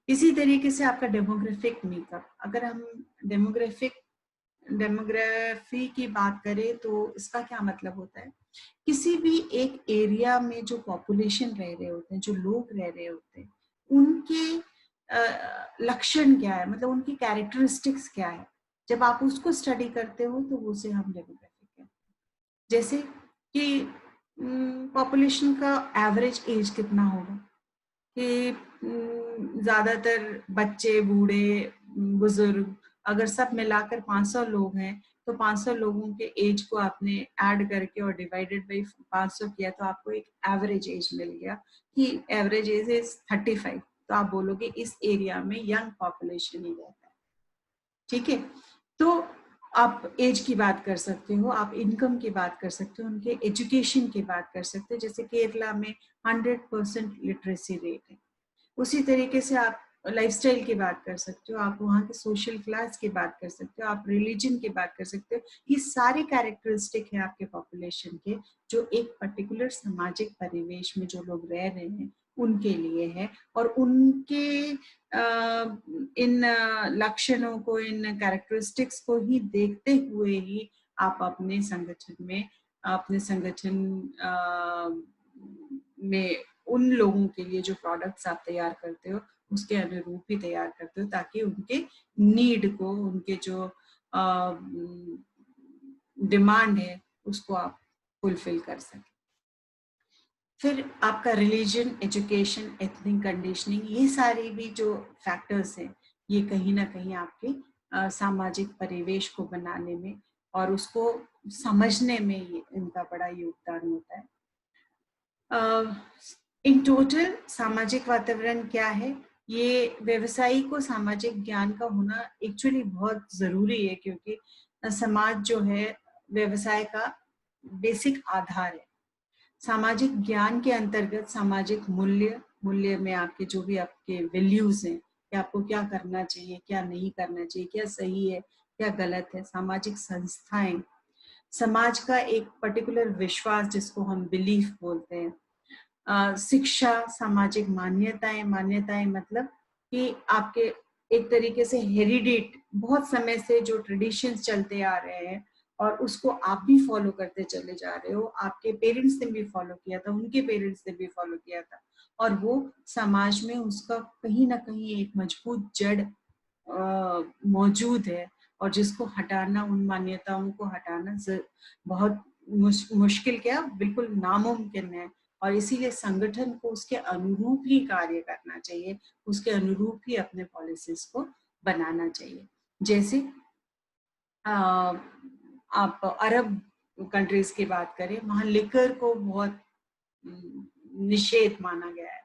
इसी तरीके से आपका डेमोग्राफिक मेकअप, अगर हम डेमोग्राफिक डेमोग्राफी की बात करें तो इसका क्या मतलब होता है? किसी भी एक एरिया में जो पॉपुलेशन रह रहे होते हैं, जो लोग रह रहे होते हैं, उनके लक्षण क्या है, मतलब उनकी कैरेक्टरिस्टिक्स क्या है। जब आप उसको स्टडी करते हो तो उसे हम डेमोग्राफिक कहते हैं। जैसे कि पॉपुलेशन का एवरेज एज कितना होगा, कि ज्यादातर बच्चे, बूढ़े, बुजुर्ग, अगर सब मिलाकर 500 लोग हैं तो 500 लोगों के एज को आपने ऐड करके और डिवाइडेड बाई 500 किया तो आपको एक एवरेज एज मिल गया कि एवरेज एज इज 35। तो आप बोलोगे इस एरिया में यंग पॉपुलेशन ही रहता है। ठीक है, तो आप एज की बात कर सकते हो, आप इनकम की बात कर सकते हो, उनके एजुकेशन की बात कर सकते हो। जैसे केरला में 100% लिटरेसी रेट है, उसी तरीके से आप लाइफस्टाइल की बात कर सकते हो, आप वहाँ के सोशल क्लास की बात कर सकते हो, आप रिलीजन की बात कर सकते हो। ये सारे कैरेक्टरिस्टिक है आपके पॉपुलेशन के, जो एक पर्टिकुलर सामाजिक परिवेश में जो लोग रह रहे हैं उनके लिए है। और उनके इन लक्षणों को, इन कैरेक्टरिस्टिक्स को ही देखते हुए ही आप अपने संगठन में उन लोगों के लिए जो प्रोडक्ट्स आप तैयार करते हो उसके अनुरूप ही तैयार करते हो, ताकि उनके नीड को, उनके जो डिमांड है उसको आप फुलफिल कर सकें। फिर आपका रिलीजन, एजुकेशन, एथनिक कंडीशनिंग, ये सारी भी जो फैक्टर्स हैं, ये कहीं ना कहीं आपके सामाजिक परिवेश को बनाने में और उसको समझने में इनका बड़ा योगदान होता है। इन टोटल सामाजिक वातावरण क्या है, ये व्यवसायी को सामाजिक ज्ञान का होना एक्चुअली बहुत जरूरी है, क्योंकि समाज जो है व्यवसाय का बेसिक आधार है। सामाजिक ज्ञान के अंतर्गत सामाजिक मूल्य में आपके जो भी आपके वैल्यूज हैं कि आपको क्या करना चाहिए, क्या नहीं करना चाहिए, क्या सही है, क्या गलत है, सामाजिक संस्थाएं, समाज का एक पर्टिकुलर विश्वास जिसको हम बिलीफ बोलते हैं, शिक्षा, सामाजिक मान्यताएं मतलब कि आपके एक तरीके से हेरिडेट बहुत समय से जो ट्रेडिशंस चलते आ रहे हैं और उसको आप भी फॉलो करते चले जा रहे हो, आपके पेरेंट्स ने भी फॉलो किया था, उनके पेरेंट्स ने भी फॉलो किया था, और वो समाज में उसका कहीं ना कहीं एक मजबूत जड़ मौजूद है, और जिसको हटाना, उन मान्यताओं को हटाना बहुत मुश्किल क्या, बिल्कुल नामुमकिन है। और इसीलिए संगठन को उसके अनुरूप ही कार्य करना चाहिए, उसके अनुरूप ही अपने पॉलिसीज को बनाना चाहिए। जैसे आप अरब कंट्रीज की बात करें, वहां लिकर को बहुत निषेध माना गया है।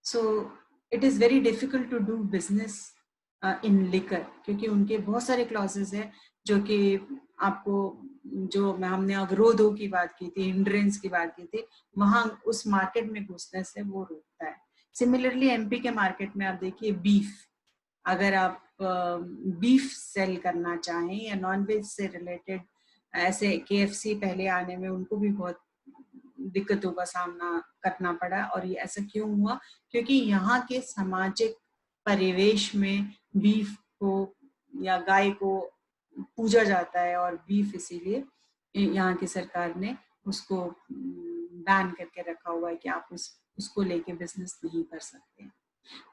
So it is very difficult to do business in liquor, क्योंकि उनके बहुत सारे क्लॉजेस हैं जो कि आपको, जो हमने अवरोधों की बात की थी, हिंड्रेंस की बात की थी, वहां उस मार्केट में घुसने से वो रोकता है। सिमिलरली एमपी के मार्केट में आप देखिए बीफ, अगर आप बीफ सेल करना चाहें या नॉन वेज से रिलेटेड, ऐसे केएफसी पहले आने में उनको भी बहुत दिक्कतों का सामना करना पड़ा। और ये ऐसा क्यों हुआ, क्योंकि यहाँ के सामाजिक परिवेश में बीफ को या गाय को पूजा जाता है, और बीफ इसीलिए यहाँ की सरकार ने उसको बैन करके रखा हुआ है कि आप उसको लेके बिजनेस नहीं कर सकते।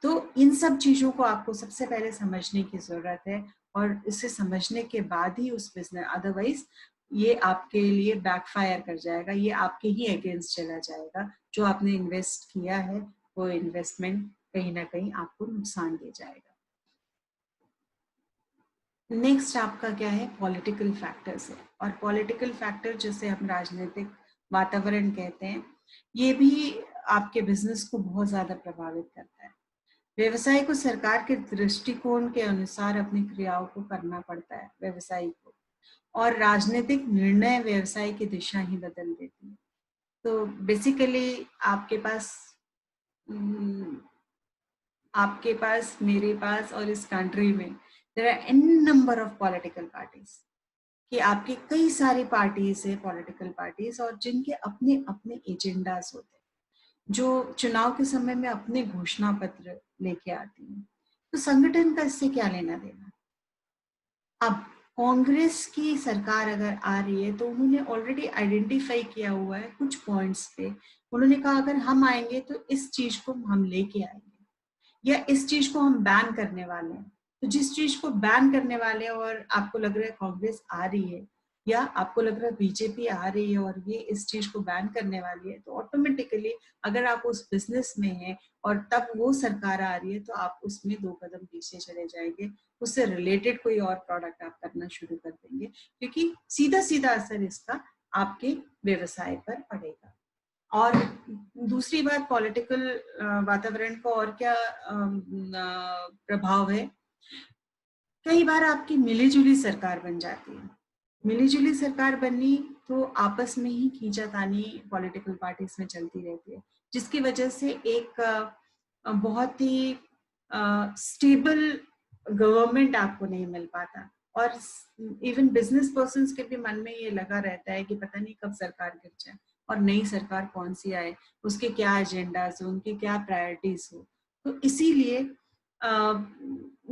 तो इन सब चीजों को आपको सबसे पहले समझने की जरूरत है, और इसे समझने के बाद ही उस बिजनेस, अदरवाइज ये आपके लिए बैकफायर कर जाएगा, ये आपके ही अगेंस्ट चला जाएगा। जो आपने इन्वेस्ट किया है वो इन्वेस्टमेंट कहीं ना कहीं आपको नुकसान दे जाएगा। नेक्स्ट आपका क्या है, पॉलिटिकल फैक्टर्स है। और पॉलिटिकल फैक्टर जिसे हम राजनीतिक वातावरण कहते हैं, ये भी आपके बिजनेस को बहुत ज्यादा प्रभावित करता है। व्यवसाय को सरकार के दृष्टिकोण के अनुसार अपनी क्रियाओं को करना पड़ता है व्यवसायी को, और राजनीतिक निर्णय व्यवसाय की दिशा ही बदल देती है। तो बेसिकली आपके पास, मेरे पास और इस कंट्री में there are an number of political parties, कि आपके कई सारी पार्टीज है, पॉलिटिकल पार्टीज, और जिनके अपने अपने एजेंडास होते हैं, जो चुनाव के समय में अपने घोषणा पत्र लेके आती हैं। तो संगठन का इससे क्या लेना देना। अब कांग्रेस की सरकार अगर आ रही है तो उन्होंने ऑलरेडी आइडेंटिफाई किया हुआ है कुछ पॉइंट्स पे, उन्होंने कहा अगर हम आएंगे तो इस चीज को हम लेके आएंगे, या इस चीज को हम बैन करने वाले हैं। तो जिस चीज को बैन करने वाले हैं और आपको लग रहा है कांग्रेस आ रही है, या आपको लग रहा है बीजेपी आ रही है और ये इस चीज को बैन करने वाली है, तो ऑटोमेटिकली अगर आप उस बिजनेस में हैं और तब वो सरकार आ रही है, तो आप उसमें 2 कदम पीछे चले जाएंगे, उससे रिलेटेड कोई और प्रोडक्ट आप करना शुरू कर देंगे, क्योंकि सीधा सीधा असर इसका आपके व्यवसाय पर पड़ेगा। और दूसरी बात, पॉलिटिकल वातावरण का और क्या प्रभाव है, कई बार आपकी मिलीजुली सरकार बन जाती है। मिलीजुली सरकार बननी तो आपस में ही खींचातानी पॉलिटिकल पार्टीज में चलती रहती है, जिसकी वजह से एक बहुत ही स्टेबल गवर्नमेंट आपको नहीं मिल पाता। और इवन बिजनेस पर्सन्स के भी मन में ये लगा रहता है कि पता नहीं कब सरकार गिर जाए और नई सरकार कौन सी आए, उसके क्या एजेंडाज हो, उनकी क्या प्रायोरिटीज हो। तो इसीलिए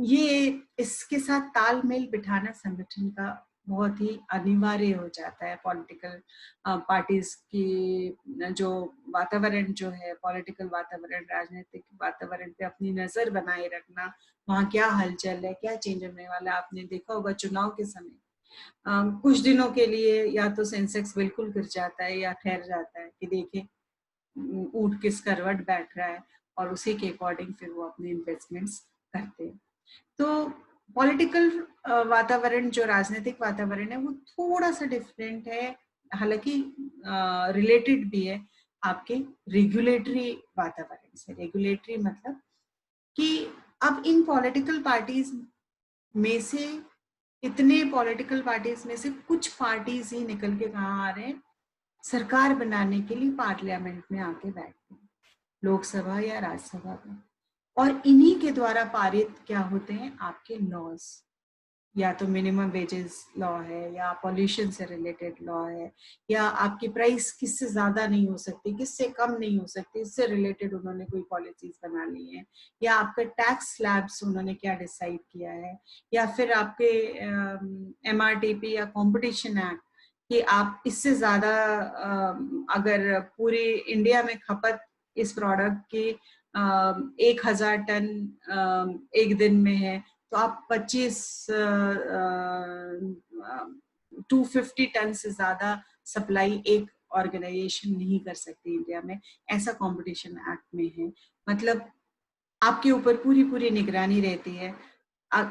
ये इसके साथ तालमेल बिठाना संगठन का बहुत ही अनिवार्य हो जाता है। पॉलिटिकल पार्टीज की जो वातावरण जो है, पॉलिटिकल वातावरण, राजनीतिक वातावरण पे अपनी नजर बनाए रखना, वहाँ क्या हलचल है, क्या चेंज होने वाला है। आपने देखा होगा चुनाव के समय कुछ दिनों के लिए या तो सेंसेक्स बिल्कुल गिर जाता है या ठहर जाता है कि देखिए ऊंट किस करवट बैठ रहा है, और उसी के अकॉर्डिंग फिर वो अपने इन्वेस्टमेंट्स करते हैं। तो पॉलिटिकल वातावरण, जो राजनीतिक वातावरण है, वो थोड़ा सा डिफरेंट है, हालांकि रिलेटेड भी है आपके रेगुलेटरी वातावरण से। रेगुलेटरी मतलब कि अब इन पॉलिटिकल पार्टीज में से, इतने पॉलिटिकल पार्टीज में से कुछ पार्टीज ही निकल के कहाँ आ रहे हैं, सरकार बनाने के लिए पार्लियामेंट में आके बैठते हैं, लोकसभा या राज्यसभा में। और इन्हीं के द्वारा पारित क्या होते हैं आपके लॉज, या तो मिनिमम वेजेस लॉ है, या पॉल्यूशन से रिलेटेड लॉ है, या आपकी प्राइस किससे ज्यादा नहीं हो सकती, किससे कम नहीं हो सकती, इससे रिलेटेड उन्होंने कोई पॉलिसीज बना ली है, या आपका टैक्स स्लैब्स उन्होंने क्या डिसाइड किया है, या फिर आपके MRTP या कंपटीशन एक्ट कि आप इससे ज्यादा अगर पूरे इंडिया में खपत इस प्रोडक्ट की 1000 टन एक दिन में है, तो आप 250 टन से ज्यादा सप्लाई एक ऑर्गेनाइजेशन नहीं कर सकती इंडिया में, ऐसा कंपटीशन एक्ट में है। मतलब आपके ऊपर पूरी पूरी निगरानी रहती है।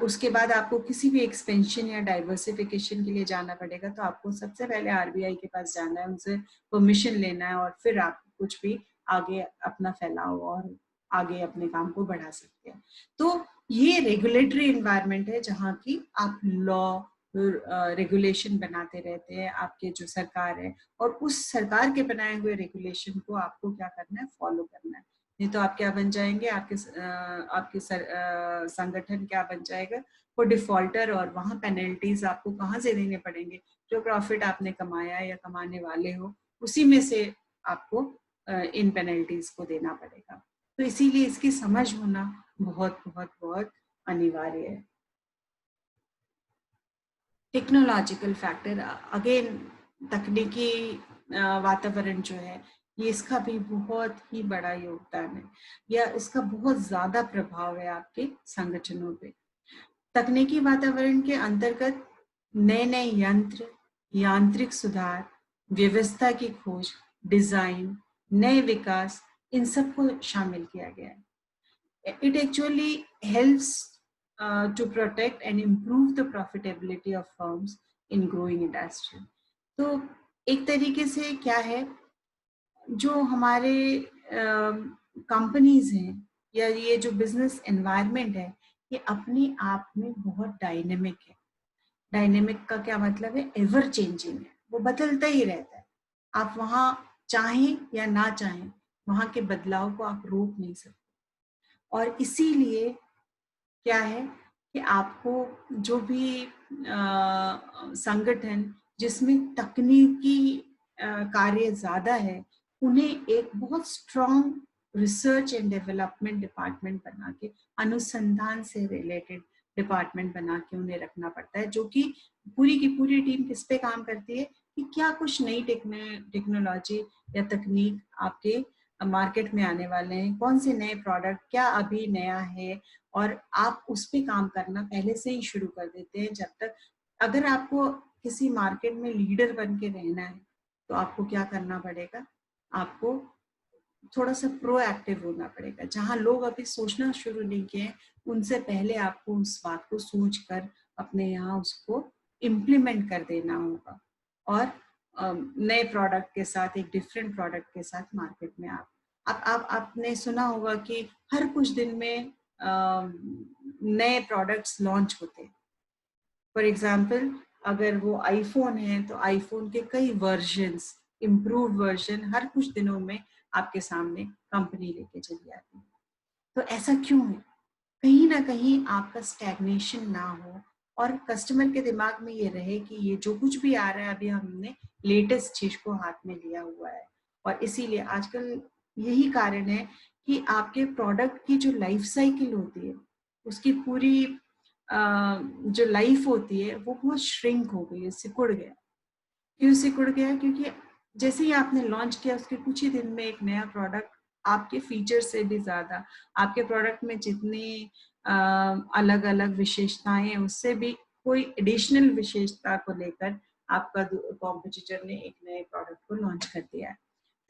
उसके बाद आपको किसी भी एक्सपेंशन या डाइवर्सिफिकेशन के लिए जाना पड़ेगा, तो आपको सबसे पहले RBI के पास जाना है, उनसे परमिशन लेना है, और फिर आप कुछ भी आगे अपना फैलाव और आगे अपने काम को बढ़ा सकते हैं। तो ये रेगुलेटरी एनवायरनमेंट है जहाँ की आप लॉ रेगुलेशन बनाते रहते हैं, आपके जो सरकार है, और उस सरकार के बनाए हुए रेगुलेशन को आपको क्या करना है, फॉलो करना है। नहीं तो आप क्या बन जाएंगे, आपके संगठन क्या बन जाएगा, वो डिफॉल्टर, और वहां पेनल्टीज आपको कहाँ से देने पड़ेंगे, जो प्रॉफिट आपने कमाया या कमाने वाले हो उसी में से आपको इन पेनल्टीज को देना पड़ेगा। तो इसीलिए इसकी समझ होना बहुत बहुत बहुत अनिवार्य है। टेक्नोलॉजिकल फैक्टर, अगेन तकनीकी वातावरण जो है, ये इसका भी बहुत ही बड़ा योगदान है, या इसका बहुत ज्यादा प्रभाव है आपके संगठनों पे। तकनीकी वातावरण के अंतर्गत नए नए यंत्र, यांत्रिक सुधार, व्यवस्था की खोज, डिजाइन, नए विकास, इन सबको शामिल किया गया है। It actually helps to protect and improve the profitability of firms in growing industry. तो एक तरीके से क्या है, जो हमारे कंपनीज हैं या ये जो बिजनेस एनवायरनमेंट है, ये अपने आप में बहुत डायनेमिक है। डायनेमिक का क्या मतलब है, एवर चेंजिंग है, वो बदलता ही रहता है। आप वहाँ चाहें या ना चाहें, वहाँ के बदलाव को आप रोक नहीं सकते। और इसीलिए क्या है कि आपको जो भी संगठन जिसमें तकनीकी कार्य ज्यादा है, उन्हें एक बहुत strong research and development department बना के, अनुसंधान से रिलेटेड डिपार्टमेंट बना के उन्हें रखना पड़ता है, जो कि पूरी की पूरी टीम किस पे काम करती है कि क्या कुछ नई टेक्नोलॉजी या तकनीक आपके मार्केट में आने वाले हैं, कौन से नए प्रोडक्ट क्या अभी नया है, और आप उस पे काम करना पहले से ही शुरू कर देते हैं। जब तक अगर आपको किसी मार्केट में लीडर बन के रहना है, तो आपको क्या करना पड़ेगा, आपको थोड़ा सा प्रोएक्टिव होना पड़ेगा। जहां लोग अभी सोचना शुरू नहीं किए, उनसे पहले आपको उस बात को सोच कर अपने यहाँ उसको इम्प्लीमेंट कर देना होगा, और नए प्रोडक्ट के साथ, एक डिफरेंट प्रोडक्ट के साथ मार्केट में आप आपने सुना होगा कि हर कुछ दिन में नए प्रोडक्ट्स लॉन्च होते हैं। फॉर एग्जाम्पल, अगर वो आईफोन है तो आईफोन के कई वर्जन्स, इम्प्रूव वर्जन हर कुछ दिनों में आपके सामने कंपनी लेके चली आती है। तो ऐसा क्यों है, कहीं ना कहीं आपका स्टैग्नेशन ना हो, और कस्टमर के दिमाग में ये रहे कि ये जो कुछ भी आ रहा है अभी हमने लेटेस्ट चीज को हाथ में लिया हुआ है। और इसीलिए आजकल यही कारण है कि आपके प्रोडक्ट की जो लाइफ साइकिल होती है, उसकी पूरी जो लाइफ होती है वो बहुत श्रिंक हो गई है, सिकुड़ गया। क्यों सिकुड़ गया, क्योंकि जैसे ही आपने लॉन्च किया उसके कुछ ही दिन में एक नया प्रोडक्ट आपके फीचर से भी ज्यादा, आपके प्रोडक्ट में जितनी अलग अलग विशेषताएं हैं उससे भी कोई एडिशनल विशेषता को लेकर आपका कॉम्पिटिटर ने एक नए प्रोडक्ट को लॉन्च कर दिया है।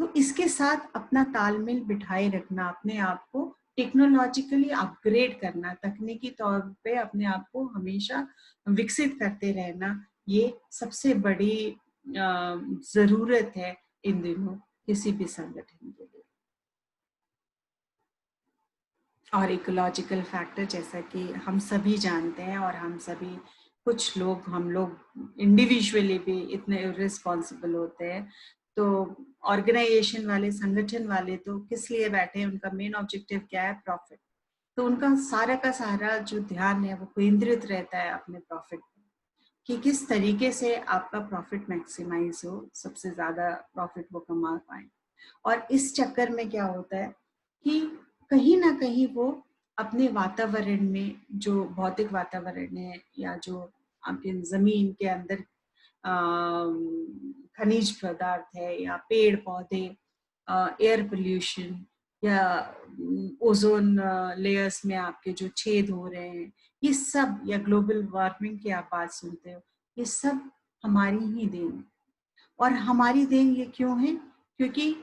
तो इसके साथ अपना तालमेल बिठाए रखना, अपने आप को टेक्नोलॉजिकली अपग्रेड करना, तकनीकी तौर पे अपने आप को हमेशा विकसित करते रहना, ये सबसे बड़ी जरूरत है इन दिनों किसी भी संगठन के लिए। और इकोलॉजिकल फैक्टर, जैसा कि हम सभी जानते हैं, और हम सभी कुछ लोग, हम लोग इंडिविजुअली भी इतने रिस्पॉन्सिबल होते हैं, तो ऑर्गेनाइजेशन वाले, संगठन वाले तो किस लिए बैठे हैं, उनका मेन ऑब्जेक्टिव क्या है? प्रॉफिट। तो उनका सारा का सारा जो ध्यान है वो केंद्रित रहता है अपने प्रॉफिट पे, कि किस तरीके से आपका प्रॉफिट मैक्सिमाइज हो, सबसे ज्यादा प्रॉफिट वो कमा पाए। और इस चक्कर में क्या होता है कि कहीं ना कहीं वो अपने वातावरण में, जो भौतिक वातावरण है या जो आपके जमीन के अंदर खनिज पदार्थ है या पेड़ पौधे, एयर पोल्यूशन या ओजोन लेयर्स में आपके जो छेद हो रहे हैं, ये सब, या ग्लोबल वार्मिंग की आप बात सुनते हो, ये सब हमारी ही देन है। और हमारी देन ये क्यों है? क्योंकि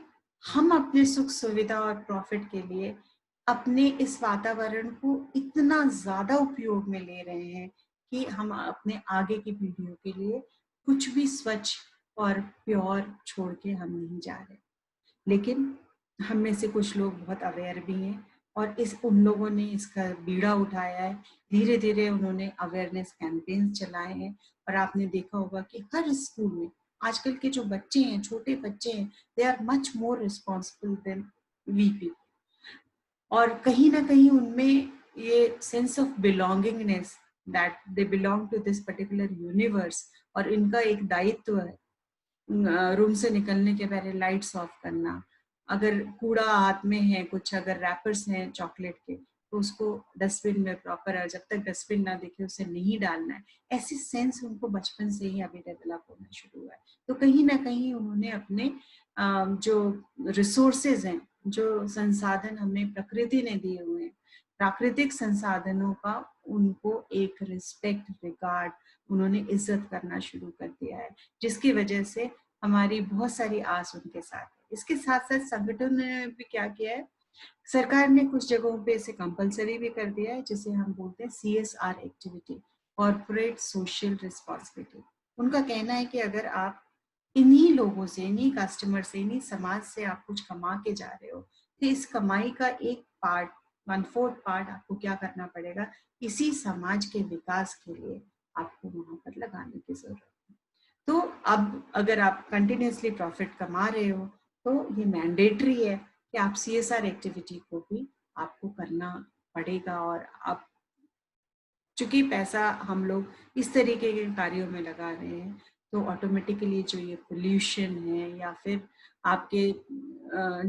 हम अपने सुख सुविधा और प्रॉफिट के लिए अपने इस वातावरण को इतना ज्यादा उपयोग में ले रहे हैं कि हम अपने आगे की पीढ़ियों के लिए कुछ भी स्वच्छ और प्योर छोड़ के हम नहीं जा रहे। लेकिन हम में से कुछ लोग बहुत अवेयर भी हैं, और उन लोगों ने इसका बीड़ा उठाया है। धीरे धीरे उन्होंने अवेयरनेस कैंपेन्स चलाए हैं, और आपने देखा होगा कि हर स्कूल में आजकल के जो बच्चे हैं, छोटे बच्चे हैं, they are much more responsible than we people. और कहीं ना कहीं उनमें ये sense of belongingness, that they belong to this particular universe, और इनका एक दायित्व है रूम से निकलने के पहले लाइट्स ऑफ करना, अगर कूड़ा हाथ में है, कुछ अगर रैपर्स हैं चॉकलेट के, तो उसको डस्टबिन में प्रॉपर है, जब तक डस्टबिन ना दिखे उसे नहीं डालना है। ऐसी सेंस उनको बचपन से ही अभी डेवलप होना शुरू हुआ है। तो कहीं ना कहीं उन्होंने अपने जो रिसोर्सेज हैं, जो संसाधन हमें प्रकृति ने दिए हुए हैं, प्राकृतिक संसाधनों का उनको एक रिस्पेक्ट, रिगार्ड, उन्होंने इज्जत करना शुरू कर दिया है, जिसकी वजह से हमारी बहुत सारी आस उनके साथ है। इसके साथ साथ संगठन ने भी क्या किया है, सरकार ने कुछ जगहों पे इसे कंपलसरी भी कर दिया है, जिसे हम बोलते हैं CSR activity, corporate social responsibility. उनका कहना है कि अगर आप इन्हीं लोगों से, इन्हीं कस्टमर से, इन्हीं समाज से आप कुछ कमा के जा रहे हो, तो इस कमाई का एक पार्ट, 1/4 पार्ट आपको क्या करना पड़ेगा, इसी समाज के विकास के लिए आपको वहां पर लगाने की जरूरत है। तो अब अगर आप कंटिन्यूसली प्रॉफिट कमा रहे हो, तो ये मैंडेटरी है कि आप CSR एक्टिविटी को भी आपको करना पड़ेगा। और आप, चूंकि पैसा हम लोग इस तरीके के कार्यों में लगा रहे हैं, तो ऑटोमेटिकली जो ये पोल्यूशन है या फिर आपके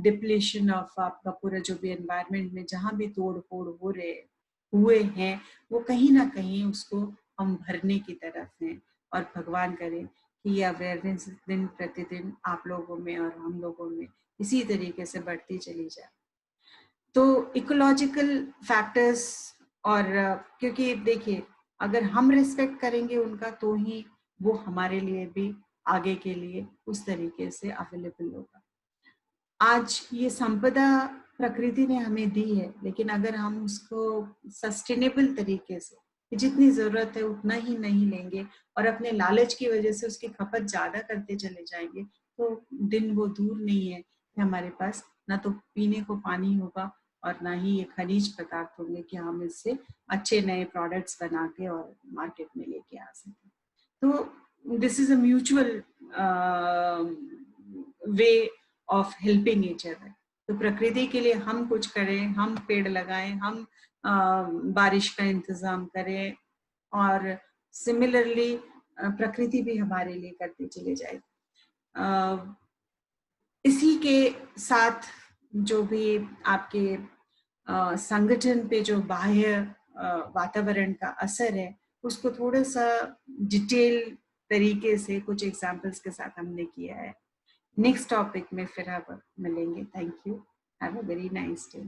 डिप्लेशन ऑफ आपका पूरा जो भी एनवायरनमेंट में जहाँ भी तोड़ फोड़ हुए हैं, वो कहीं ना कहीं उसको हम भरने की तरफ हैं। और भगवान करे कि ये अवेयरनेस दिन प्रतिदिन आप लोगों में और हम लोगों में इसी तरीके से बढ़ती चली जाए। तो इकोलॉजिकल फैक्टर्स, और क्योंकि देखिए, अगर हम रिस्पेक्ट करेंगे उनका, तो ही वो हमारे लिए भी आगे के लिए उस तरीके से अवेलेबल होगा। आज ये संपदा प्रकृति ने हमें दी है, लेकिन अगर हम उसको सस्टेनेबल तरीके से, जितनी जरूरत है उतना ही नहीं लेंगे और अपने लालच की वजह से उसकी खपत ज्यादा करते चले जाएंगे, तो दिन वो दूर नहीं है कि हमारे पास ना तो पीने को पानी होगा और ना ही ये खनिज पदार्थ होंगे कि हम इससे अच्छे नए प्रोडक्ट्स बना के और मार्केट में लेके आ सकें। तो this is a mutual way of helping each other. तो प्रकृति के लिए हम कुछ करें, हम पेड़ लगाएं, हम बारिश का इंतजाम करें, और सिमिलरली प्रकृति भी हमारे लिए करती चली जाए। इसी के साथ जो भी आपके संगठन पे जो बाह्य वातावरण का असर है, उसको थोड़ा सा डिटेल तरीके से कुछ एग्जाम्पल्स के साथ हमने किया है। नेक्स्ट टॉपिक में फिर आप मिलेंगे। Thank you. Have a very nice day.